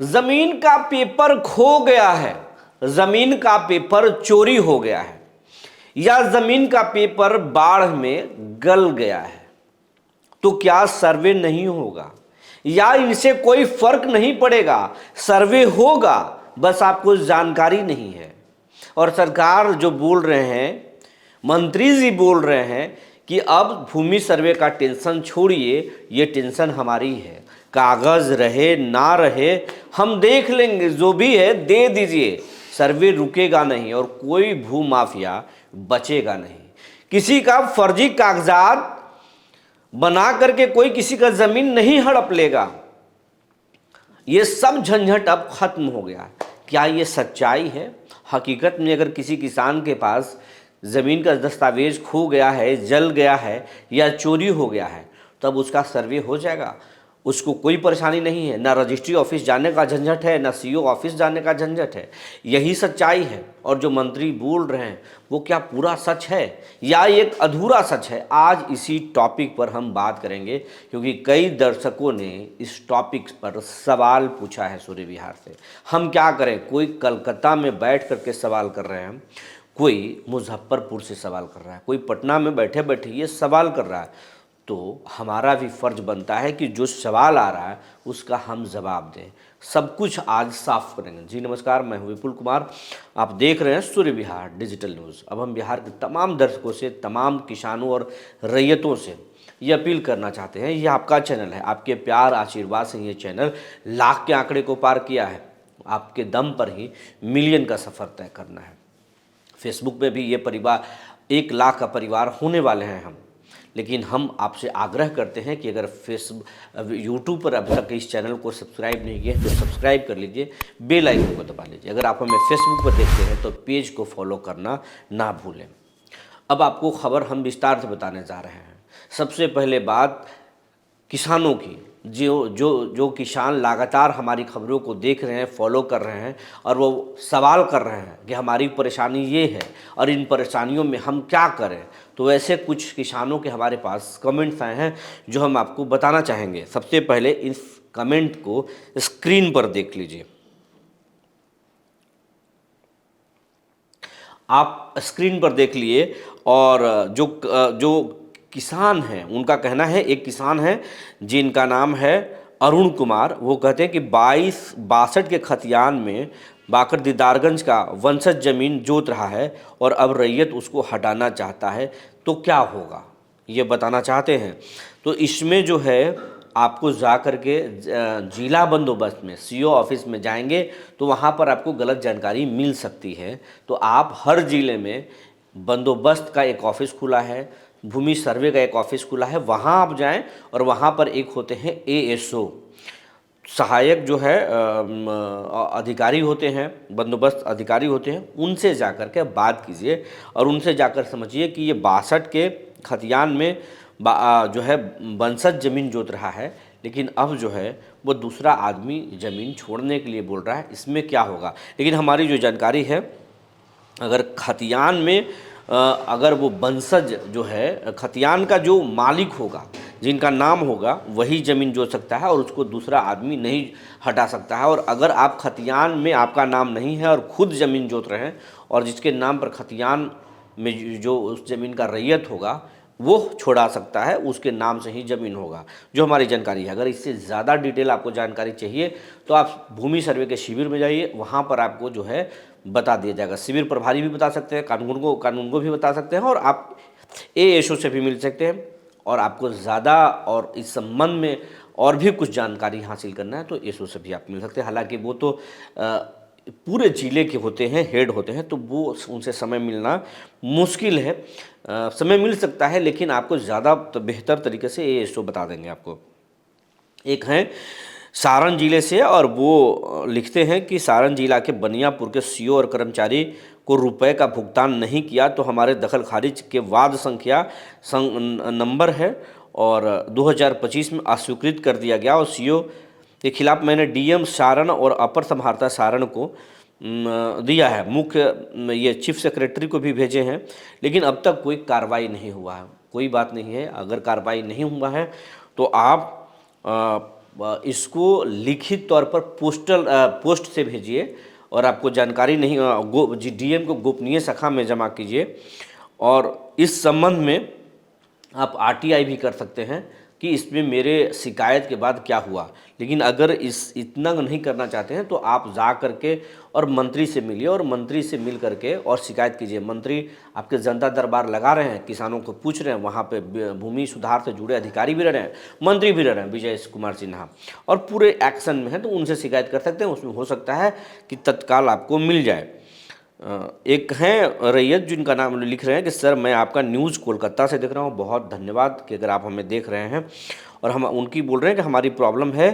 जमीन का पेपर खो गया है, जमीन का पेपर चोरी हो गया है, या जमीन का पेपर बाढ़ में गल गया है, तो क्या सर्वे नहीं होगा या इनसे कोई फर्क नहीं पड़ेगा? सर्वे होगा, बस आपको जानकारी नहीं है। और सरकार जो बोल रहे हैं, मंत्री जी बोल रहे हैं कि अब भूमि सर्वे का टेंशन छोड़िए, ये टेंशन हमारी है, कागज रहे ना रहे हम देख लेंगे, जो भी है दे दीजिए, सर्वे रुकेगा नहीं और कोई भू माफिया बचेगा नहीं। किसी का फर्जी कागजात बना करके कोई किसी का जमीन नहीं हड़प लेगा। ये सब झंझट अब खत्म हो गया। क्या ये सच्चाई है? हकीकत में अगर किसी किसान के पास ज़मीन का दस्तावेज खो गया है, जल गया है या चोरी हो गया है, तब उसका सर्वे हो जाएगा, उसको कोई परेशानी नहीं है, ना रजिस्ट्री ऑफिस जाने का झंझट है, ना सीओ ऑफिस जाने का झंझट है। यही सच्चाई है। और जो मंत्री बोल रहे हैं वो क्या पूरा सच है या एक अधूरा सच है? आज इसी टॉपिक पर हम बात करेंगे, क्योंकि कई दर्शकों ने इस टॉपिक पर सवाल पूछा है सूर्य विहार से। हम क्या करें, कोई कलकत्ता में बैठ करके सवाल कर रहे हैं, कोई मुजफ्फरपुर से सवाल कर रहा है, कोई पटना में बैठे बैठे ये सवाल कर रहा है, तो हमारा भी फर्ज बनता है कि जो सवाल आ रहा है उसका हम जवाब दें। सब कुछ आज साफ करेंगे। जी नमस्कार, मैं हूं विपुल कुमार, आप देख रहे हैं सूर्य विहार डिजिटल न्यूज़। अब हम बिहार के तमाम दर्शकों से, तमाम किसानों और रैयतों से ये अपील करना चाहते हैं, ये आपका चैनल है, आपके प्यार आशीर्वाद से ये चैनल लाख के आंकड़े को पार किया है। आपके दम पर ही मिलियन का सफ़र तय करना है। फेसबुक पे भी ये परिवार 1 लाख का परिवार होने वाले हैं हम। लेकिन हम आपसे आग्रह करते हैं कि अगर फेसबुक यूट्यूब पर अभी तक इस चैनल को सब्सक्राइब नहीं किए तो सब्सक्राइब कर लीजिए, बेल आइकन को दबा लीजिए। अगर आप हमें फेसबुक पर देखते हैं तो पेज को फॉलो करना ना भूलें। अब आपको खबर हम विस्तार से बताने जा रहे हैं। सबसे पहले बात किसानों की। जो किसान लगातार हमारी खबरों को देख रहे हैं, फॉलो कर रहे हैं और वो सवाल कर रहे हैं कि हमारी परेशानी ये है और इन परेशानियों में हम क्या करें, तो ऐसे कुछ किसानों के हमारे पास कमेंट्स आए हैं जो हम आपको बताना चाहेंगे। सबसे पहले इस कमेंट को स्क्रीन पर देख लीजिए। आप स्क्रीन पर देख लिए और जो किसान हैं उनका कहना है, एक किसान है जिनका नाम है अरुण कुमार, वो कहते हैं कि 2262 के खतियान में बाकर दीदारगंज का वंशज जमीन जोत रहा है और अब रैयत उसको हटाना चाहता है, तो क्या होगा ये बताना चाहते हैं। तो इसमें जो है आपको जा कर के जिला बंदोबस्त में सीओ ऑफिस में जाएंगे तो वहाँ पर आपको गलत जानकारी मिल सकती है। तो आप हर ज़िले में बंदोबस्त का एक ऑफिस खुला है, भूमि सर्वे का एक ऑफिस खुला है, वहाँ आप जाएं और वहाँ पर एक होते हैं एएसओ, सहायक जो है अधिकारी होते हैं, बंदोबस्त अधिकारी होते हैं, उनसे जाकर के बात कीजिए और उनसे जाकर समझिए कि ये 62 के खतियान में जो है वंशज ज़मीन जोत रहा है, लेकिन अब जो है वो दूसरा आदमी ज़मीन छोड़ने के लिए बोल रहा है, इसमें क्या होगा। लेकिन हमारी जो जानकारी है, अगर खतियान में अगर वो वंशज जो है, खतियान का जो मालिक होगा, जिनका नाम होगा, वही ज़मीन जोत सकता है और उसको दूसरा आदमी नहीं हटा सकता है। और अगर आप खतियान में आपका नाम नहीं है और ख़ुद ज़मीन जोत रहे हैं और जिसके नाम पर खतियान में जो उस ज़मीन का रैयत होगा वो छोड़ा सकता है, उसके नाम से ही ज़मीन होगा, जो हमारी जानकारी है। अगर इससे ज़्यादा डिटेल आपको जानकारी चाहिए तो आप भूमि सर्वे के शिविर में जाइए, वहाँ पर आपको जो है बता दिया जाएगा। शिविर प्रभारी भी बता सकते हैं, कानून को भी बता सकते हैं और आप एएसओ से भी मिल सकते हैं। और आपको ज़्यादा और इस संबंध में और भी कुछ जानकारी हासिल करना है तो एएसओ से भी आप मिल सकते हैं। हालांकि वो तो पूरे ज़िले के होते हैं, हेड होते हैं, तो वो उनसे समय मिलना मुश्किल है। समय मिल सकता है लेकिन आपको ज़्यादा बेहतर तरीके से एएसओ बता देंगे आपको। एक हैं सारण जिले से और वो लिखते हैं कि सारण जिला के बनियापुर के सीओ और कर्मचारी को रुपए का भुगतान नहीं किया तो हमारे दखल खारिज के वाद संख्या नंबर है और 2025 में अस्वीकृत कर दिया गया और सीओ के खिलाफ मैंने डीएम सारण और अपर समाहर्ता सारण को दिया है, मुख्य ये चीफ सेक्रेटरी को भी भेजे हैं, लेकिन अब तक कोई कार्रवाई नहीं हुआ है। कोई बात नहीं है, अगर कार्रवाई नहीं हुआ है तो आप इसको लिखित तौर पर पोस्ट से भेजिए और आपको जानकारी नहीं डीएम को गोपनीय शाखा में जमा कीजिए। और इस संबंध में आप आरटीआई भी कर सकते हैं कि इसमें मेरे शिकायत के बाद क्या हुआ। लेकिन अगर इतना नहीं करना चाहते हैं तो आप जा करके और मंत्री से मिलिए और मंत्री से मिल करके और शिकायत कीजिए। मंत्री आपके जनता दरबार लगा रहे हैं, किसानों को पूछ रहे हैं, वहाँ पे भूमि सुधार से जुड़े अधिकारी भी रह रहे हैं, मंत्री भी रह रहे हैं विजय कुमार सिन्हा, और पूरे एक्शन में है, तो उनसे शिकायत कर सकते हैं। उसमें हो सकता है कि तत्काल आपको मिल जाए। एक हैं रैयत जिनका नाम लिख रहे हैं कि सर मैं आपका न्यूज़ कोलकाता से देख रहा हूँ, बहुत धन्यवाद कि अगर आप हमें देख रहे हैं। और हम उनकी बोल रहे हैं कि हमारी प्रॉब्लम है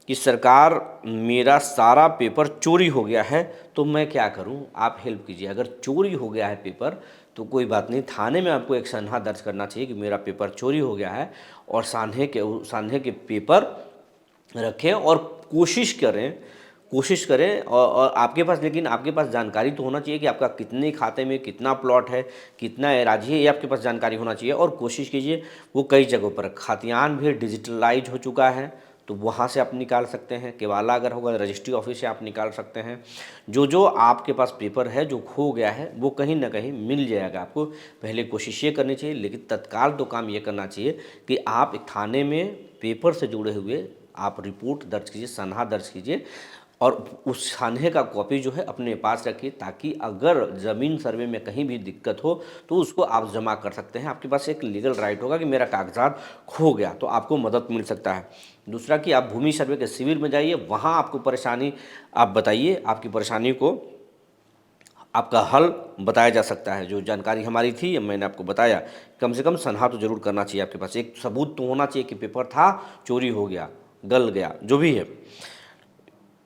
कि सरकार मेरा सारा पेपर चोरी हो गया है, तो मैं क्या करूं, आप हेल्प कीजिए। अगर चोरी हो गया है पेपर तो कोई बात नहीं, थाने में आपको एक सनहा दर्ज करना चाहिए कि मेरा पेपर चोरी हो गया है, और सान्हे के पेपर रखें और कोशिश करें और आपके पास, लेकिन आपके पास जानकारी तो होना चाहिए कि आपका कितने खाते में कितना प्लॉट है, कितना एराजी है, ये आपके पास जानकारी होना चाहिए। और कोशिश कीजिए, वो कई जगहों पर खतियान भी डिजिटलाइज हो चुका है, तो वहाँ से आप निकाल सकते हैं। केवाला अगर होगा रजिस्ट्री ऑफिस से आप निकाल सकते हैं। जो आपके पास पेपर है जो खो गया है वो कहीं ना कहीं मिल जाएगा आपको। पहले कोशिश ये करनी चाहिए, लेकिन तत्काल तो काम ये करना चाहिए कि आप थाने में पेपर से जुड़े हुए आप रिपोर्ट दर्ज कीजिए, सनहा दर्ज कीजिए, और उस सनहे का कॉपी जो है अपने पास रखिए, ताकि अगर ज़मीन सर्वे में कहीं भी दिक्कत हो तो उसको आप जमा कर सकते हैं। आपके पास एक लीगल राइट होगा कि मेरा कागजात खो गया, तो आपको मदद मिल सकता है। दूसरा कि आप भूमि सर्वे के शिविर में जाइए, वहाँ आपको परेशानी आप बताइए, आपकी परेशानी को आपका हल बताया जा सकता है। जो जानकारी हमारी थी मैंने आपको बताया, कम से कम सनहा तो जरूर करना चाहिए। आपके पास एक सबूत तो होना चाहिए कि पेपर था, चोरी हो गया, गल गया, जो भी है।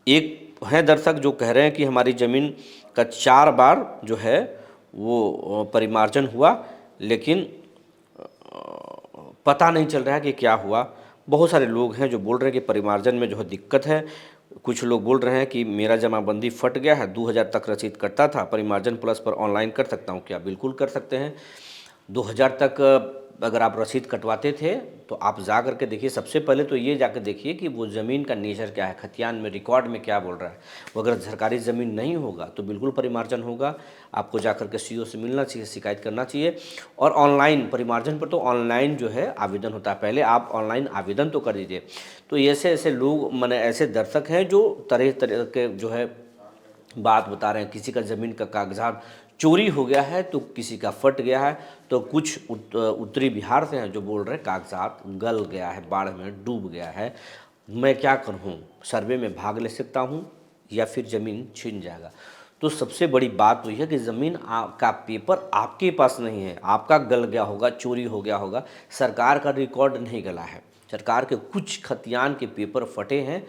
एक हैं दर्शक जो कह रहे हैं कि हमारी ज़मीन का 4 बार जो है वो परिमार्जन हुआ, लेकिन पता नहीं चल रहा है कि क्या हुआ। बहुत सारे लोग हैं जो बोल रहे हैं कि परिमार्जन में जो है दिक्कत है। कुछ लोग बोल रहे हैं कि मेरा जमाबंदी फट गया है, 2000 तक रसीद कटता था, परिमार्जन प्लस पर ऑनलाइन कर सकता हूँ क्या? बिल्कुल कर सकते हैं। 2000 तक अगर आप रसीद कटवाते थे तो आप जा करके देखिए। सबसे पहले तो ये जाकर देखिए कि वो ज़मीन का नेचर क्या है, खतियान में रिकॉर्ड में क्या बोल रहा है। वो अगर सरकारी ज़मीन नहीं होगा तो बिल्कुल परिमार्जन होगा। आपको जा करके सीओ से मिलना चाहिए, शिकायत करना चाहिए। और ऑनलाइन परिमार्जन पर तो ऑनलाइन जो है आवेदन होता है, पहले आप ऑनलाइन आवेदन तो कर दीजिए। तो ऐसे ऐसे लोग, माने ऐसे दर्शक हैं जो तरह तरह के जो है बात बता रहे हैं। किसी का ज़मीन का कागजात चोरी हो गया है, तो किसी का फट गया है, तो कुछ उत्तरी बिहार से हैं जो बोल रहे हैं कागजात गल गया है, बाढ़ में डूब गया है, मैं क्या करूं, सर्वे में भाग ले सकता हूं या फिर ज़मीन छीन जाएगा। तो सबसे बड़ी बात तो यह है कि ज़मीन का पेपर आपके पास नहीं है, आपका गल गया होगा, चोरी हो गया होगा। सरकार का रिकॉर्ड नहीं गला है, सरकार के कुछ खतियान के पेपर फटे हैं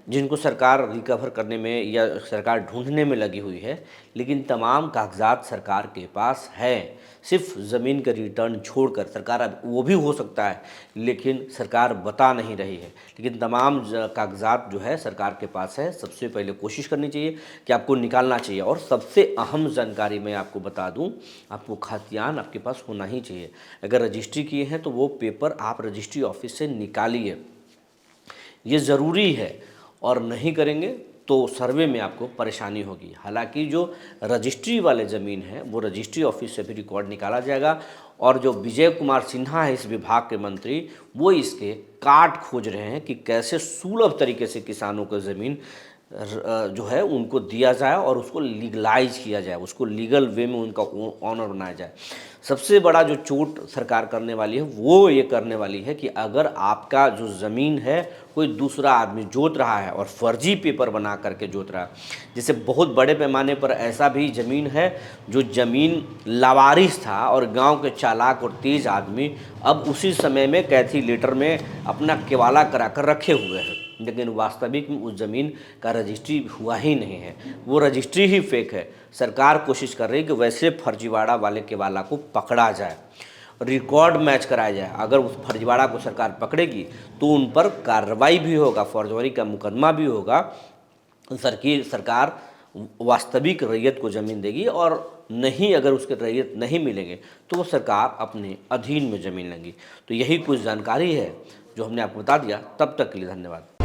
जिनको सरकार रिकवर करने में या सरकार ढूंढने में लगी हुई है, लेकिन तमाम कागजात सरकार के पास है। सिर्फ ज़मीन का रिटर्न छोड़कर, सरकार अब वो भी हो सकता है लेकिन सरकार बता नहीं रही है, लेकिन तमाम कागजात जो है सरकार के पास है। सबसे पहले कोशिश करनी चाहिए कि आपको निकालना चाहिए। और सबसे अहम जानकारी मैं आपको बता दूं, आपको खतियान आपके पास होना ही चाहिए। अगर रजिस्ट्री किए हैं तो वो पेपर आप रजिस्ट्री ऑफिस से निकालिए, ये ज़रूरी है। और नहीं करेंगे तो सर्वे में आपको परेशानी होगी। हालांकि जो रजिस्ट्री वाले ज़मीन है वो रजिस्ट्री ऑफिस से भी रिकॉर्ड निकाला जाएगा। और जो विजय कुमार सिन्हा है इस विभाग के मंत्री, वो इसके काट खोज रहे हैं कि कैसे सुलभ तरीके से किसानों को ज़मीन जो है उनको दिया जाए और उसको लीगलाइज किया जाए, उसको लीगल वे में उनका ऑनर बनाया जाए। सबसे बड़ा जो चोट सरकार करने वाली है वो ये करने वाली है कि अगर आपका जो ज़मीन है कोई दूसरा आदमी जोत रहा है और फर्जी पेपर बना करके जोत रहा है, जैसे बहुत बड़े पैमाने पर ऐसा भी ज़मीन है जो ज़मीन लावारिस था और गांव के चालाक और तेज आदमी अब उसी समय में कैथी लेटर में अपना केवाला करा कर रखे हुए हैं, लेकिन वास्तविक में उस ज़मीन का रजिस्ट्री हुआ ही नहीं है, वो रजिस्ट्री ही फेक है। सरकार कोशिश कर रही है कि वैसे फर्जीवाड़ा वाले केवाला को पकड़ा जाए, रिकॉर्ड मैच कराया जाए। अगर उस फर्जीवाड़ा को सरकार पकड़ेगी तो उन पर कार्रवाई भी होगा, फर्जीवाड़ी का मुकदमा भी होगा। सरकार वास्तविक रैयत को ज़मीन देगी, और नहीं अगर उसके रैयत नहीं मिलेंगे तो वो सरकार अपने अधीन में ज़मीन लेंगी। तो यही कुछ जानकारी है जो हमने आपको बता दिया। तब तक के लिए धन्यवाद।